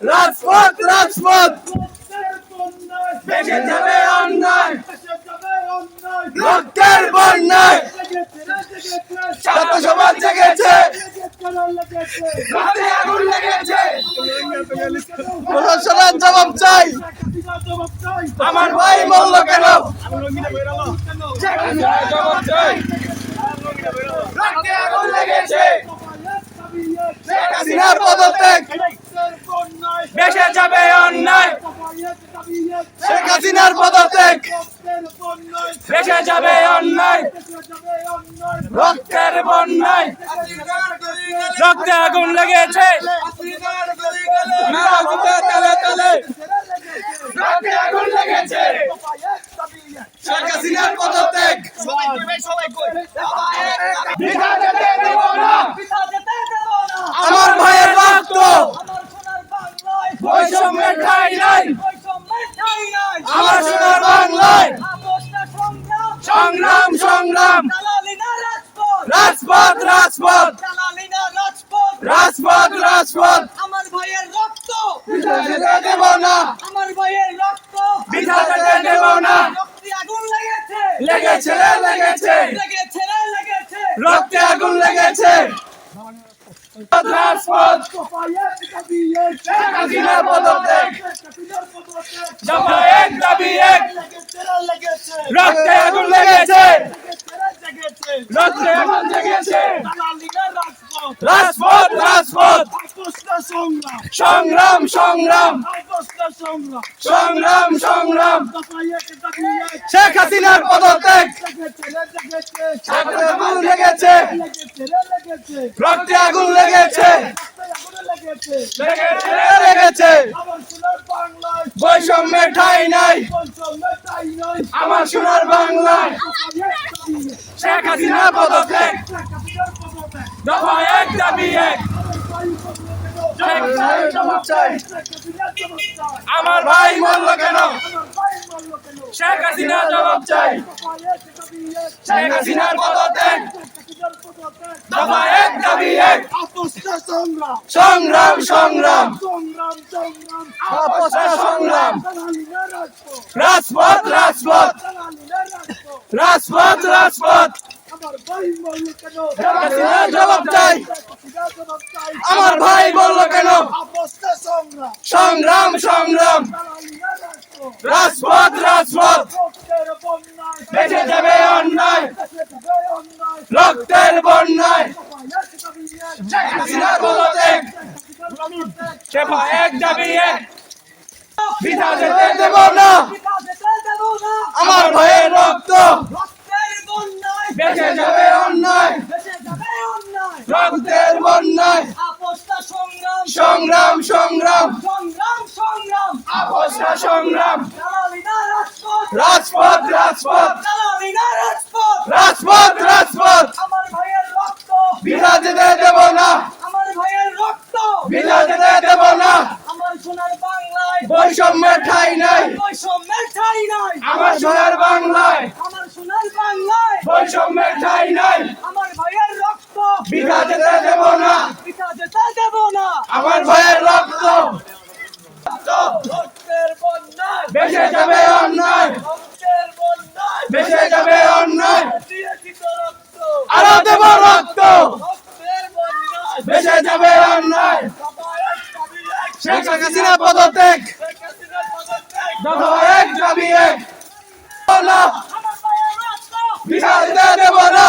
রাজপথ রাজপথ ভেসে যাবে অন্যায়, রক্তের বন্যায় ছাত্র সমাজ জেগেছে, রাতে আগুন লেগেছে, প্রশাসনের জবাব চাই। আমার ভাই বলল কেন? জবাব চাই। রাতে আগুন লেগেছে, শেখ হাসিনার পদত্যাগ, ভেসে যাবে অন্যায়, শেখ হাসিনার পদত্যাগ, ভেসে যাবে অন্যায়, রক্তের বন্যায় রক্তে আগুন লেগেছে, রক্তে আগুন লেগেছে, শেখ হাসিনার পদত্যাগ, আমার ভাইয়ের রক্ত বৈষম্যের ঠাঁই নাই, আমার সোনার বাংলায় সংগ্রাম সংগ্রাম, রাজপথ রাজপথ, রাজপথ রাজপথ, আমার ভাইয়ের রক্ত বৃথা যেতে দেব না, আমার ভাইয়ের রক্ত বৃথা যেতে দেব না, রক্তে আগুন লেগেছে লেগেছে রে লেগেছে, লেগেছে রে লেগেছে রক্তে আগুন লেগেছে, রাজপথ, শেখ হাসিনার পদত্যাগ, দফা এক দাবি এক, রক্তে আগুন লেগেছে, রক্তে আগুন লেগেছে, রাজপথ রাজপথ, সংগ্রাম সংগ্রাম, সংগ্রাম সংগ্রাম, শেখ হাসিনার পদত্যাগ, রক্তে আগুন লেগেছে, রক্তে আগুন লেগেছে, লেগেছে, বৈষম্যের ঠাঁই নাই, আমার সোনার বাংলায় শেখ হাসিনার পদত্যাগ, দফা এক দাবি এক, শেখ হাসিনার জবাব চাই। আমার ভাই বলল কেন? শেখ হাসিনার জবাব চাই, শেখ হাসিনার পদত্যাগ, দফা এক দাবি এক, সংগ্রাম সংগ্রাম, সংগ্রাম, রাজপথ রাজপথ, রাজপথ রাজপথ, শেখ হাসিনার জবাব চাই। আমার ভাই বলল কেন? সংগ্রাম সংগ্রাম, রাজপথ রাজপথ, বেঁচে যাবে অন্যায়, রক্তের বন্যায়, শেখ হাসিনার পদত্যাগ, দফা এক দাবি এক, বৃথা যেতে দেব না, আমার ভাইয়ের রক্ত বেঁচে যাবে অন্যায়, রক্তের বন্যায়, সংগ্রাম সংগ্রাম, আপোষটা সংগ্রাম, রাজপথ রাজপথ, রাজপথ রাজপথ, বৃথা যেতে দেব না, বৃথা যেতে দেব না, বৈষম্যের ঠাঁই নাই, আমার সোনার বাংলায় বৈষম্যের ঠাঁই নাই, বৃথা যেতে দেব না, আমার ভাইয়ের রক্ত বেঁচে যাবে অন্যায়, বেঁচে যাবে অন্যায়, আরো দেব রক্ত, বেঁচে যাবে অন্যায়, শেখ হাসিনা পদত্যাগ, দফা এক দাবি এক, না বৃথা যেতে দেব না।